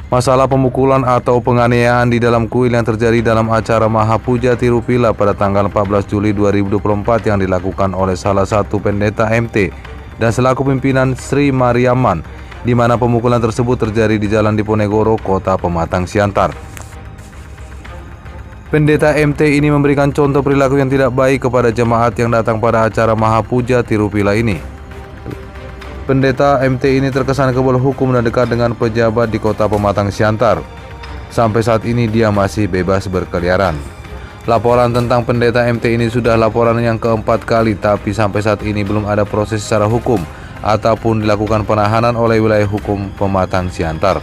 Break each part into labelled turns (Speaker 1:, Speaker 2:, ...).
Speaker 1: Masalah pemukulan atau penganiayaan di dalam kuil yang terjadi dalam acara Mahapuja Tirupila pada tanggal 14 Juli 2024 yang dilakukan oleh salah satu pendeta MT dan selaku pimpinan Sri Mariamman, di mana pemukulan tersebut terjadi di Jalan Diponegoro, Kota Pematang Siantar. Pendeta MT ini memberikan contoh perilaku yang tidak baik kepada jemaat yang datang pada acara Mahapuja Tirupila ini. Pendeta MT ini terkesan kebal hukum dan dekat dengan pejabat di Kota Pematang Siantar. Sampai saat ini dia masih bebas berkeliaran. Laporan tentang pendeta MT ini sudah laporan yang keempat kali, tapi sampai saat ini belum ada proses secara hukum ataupun dilakukan penahanan oleh wilayah hukum Pematang Siantar.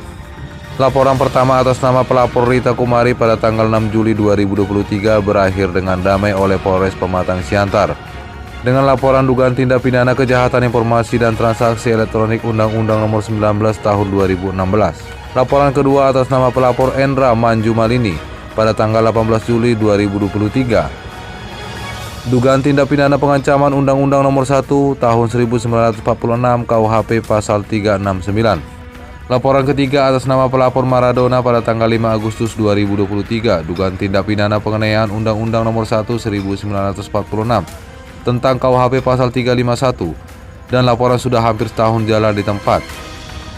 Speaker 1: Laporan pertama atas nama pelapor Rita Kumari pada tanggal 6 Juli 2023 berakhir dengan damai oleh Polres Pematang Siantar dengan laporan dugaan tindak pidana kejahatan informasi dan transaksi elektronik Undang-Undang Nomor 19 Tahun 2016. Laporan kedua atas nama pelapor Endra Manju Malini pada tanggal 18 Juli 2023. Dugaan tindak pidana pengancaman Undang-Undang Nomor 1 Tahun 1946 KUHP Pasal 369. Laporan ketiga atas nama pelapor Maradona pada tanggal 5 Agustus 2023, dugaan tindak pidana penganiayaan Undang-Undang Nomor 1 1946 tentang KUHP Pasal 351, dan laporan sudah hampir setahun jalan di tempat.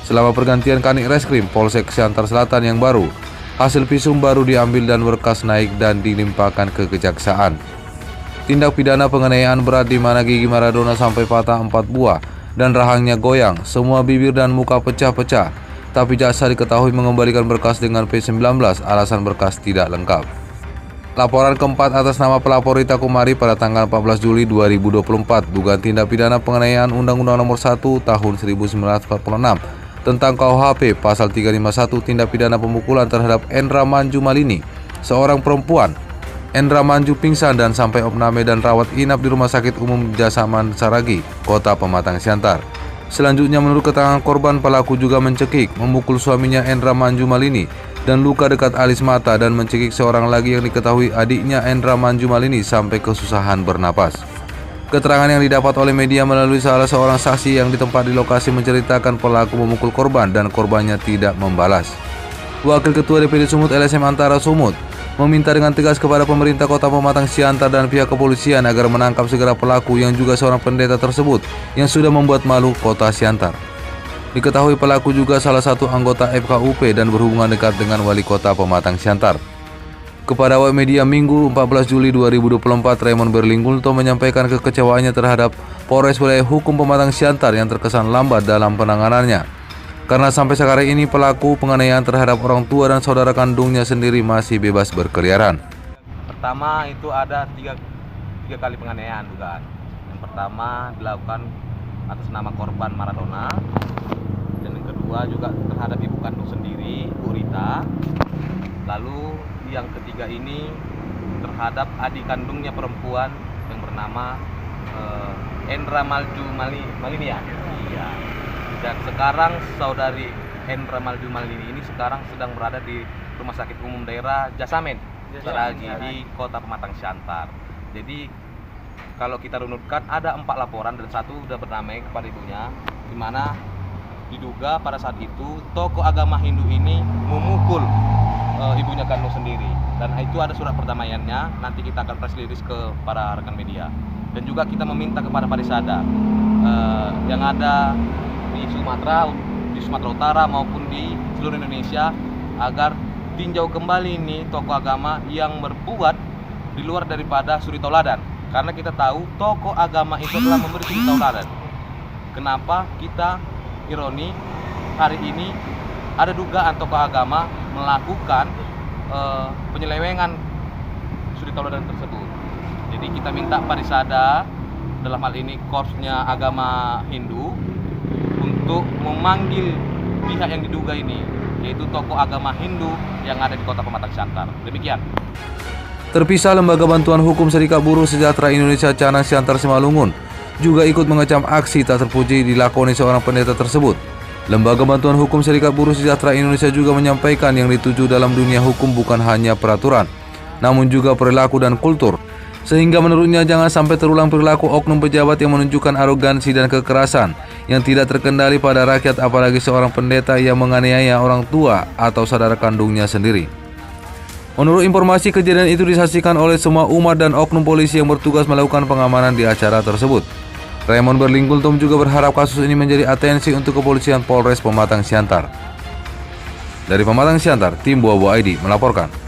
Speaker 1: Selama pergantian Kanit Reskrim Polsek Siantar Selatan yang baru, hasil visum baru diambil dan berkas naik dan dilimpahkan ke kejaksaan. Tindak pidana penganiayaan berat di mana gigi Maradona sampai patah 4 buah dan rahangnya goyang, semua bibir dan muka pecah-pecah, tapi jaksa diketahui mengembalikan berkas dengan P19 alasan berkas tidak lengkap. Laporan keempat atas nama pelapor Rita Kumari pada tanggal 14 Juli 2024, dugaan tindak pidana penganiayaan Undang-Undang Nomor 1 Tahun 1946 tentang KUHP Pasal 351, tindak pidana pemukulan terhadap Endra Manju Malini, seorang perempuan. Endra Manju pingsan dan sampai opname dan rawat inap di Rumah Sakit Umum Jasaman Saragi, Kota Pematang Siantar. Selanjutnya, menurut keterangan korban, pelaku juga mencekik, memukul suaminya Endra Manju Malini dan luka dekat alis mata dan mencekik seorang lagi yang diketahui adiknya Endra Manju Malini sampai kesusahan bernapas. Keterangan yang didapat oleh media melalui salah seorang saksi yang di tempat di lokasi menceritakan pelaku memukul korban dan korbannya tidak membalas. Wakil Ketua DPD Sumut LSM Antara Sumut meminta dengan tegas kepada pemerintah Kota Pematang Siantar dan pihak kepolisian agar menangkap segera pelaku yang juga seorang pendeta tersebut yang sudah membuat malu Kota Siantar. Diketahui pelaku juga salah satu anggota FKUP dan berhubungan dekat dengan Wali Kota Pematang Siantar. Kepada awak media Minggu 14 Juli 2024, Raymond Berlinggulto menyampaikan kekecewaannya terhadap Polres Wilayah Hukum Pematang Siantar yang terkesan lambat dalam penanganannya. Karena sampai sekarang ini pelaku penganiayaan terhadap orang tua dan saudara kandungnya sendiri masih bebas berkeliaran.
Speaker 2: Pertama itu ada tiga kali penganiayaan dugaan. Yang pertama dilakukan atas nama korban Maradona, dan yang kedua juga terhadap ibu kandung sendiri, Bu Rita. Lalu yang ketiga ini terhadap adik kandungnya perempuan yang bernama Endra Manju Malini ya. Iya. Dan sekarang saudari Endra Manju Malini ini sekarang sedang berada di Rumah Sakit Umum Daerah Jasamen Saragi di Kota Pematang Siantar. Jadi kalau kita runutkan ada 4 laporan dan 1 sudah berdamai kepada ibunya, di mana diduga pada saat itu tokoh agama Hindu ini memukul ibunya kandung sendiri, dan itu ada surat perdamaiannya. Nanti kita akan press release ke para rekan media, dan juga kita meminta kepada Parisada yang ada di Sumatera Utara maupun di seluruh Indonesia agar tinjau kembali ini tokoh agama yang berbuat di luar daripada suri tauladan, karena kita tahu tokoh agama itu telah memberi suri tauladan. Kenapa kita ironi hari ini ada dugaan tokoh agama melakukan penyelewengan suri tauladan tersebut. Jadi kita minta Parisada, dalam hal ini korpsnya agama Hindu, untuk memanggil pihak yang diduga ini, yaitu tokoh agama Hindu yang ada di Kota Pematang Siantar. Demikian.
Speaker 1: Terpisah, Lembaga Bantuan Hukum Serikat Buruh Sejahtera Indonesia Canang Siantar Simalungun juga ikut mengecam aksi tak terpuji dilakoni seorang pendeta tersebut. Lembaga Bantuan Hukum Serikat Buruh Sejahtera Indonesia juga menyampaikan yang dituju dalam dunia hukum bukan hanya peraturan, namun juga perilaku dan kultur. Sehingga menurutnya jangan sampai terulang perilaku oknum pejabat yang menunjukkan arogansi dan kekerasan yang tidak terkendali pada rakyat, apalagi seorang pendeta yang menganiaya orang tua atau saudara kandungnya sendiri. Menurut informasi, kejadian itu disaksikan oleh semua umat dan oknum polisi yang bertugas melakukan pengamanan di acara tersebut. Raymond Berlinggultom juga berharap kasus ini menjadi atensi untuk kepolisian Polres Pematang Siantar. Dari Pematang Siantar, tim Buah Buah ID melaporkan.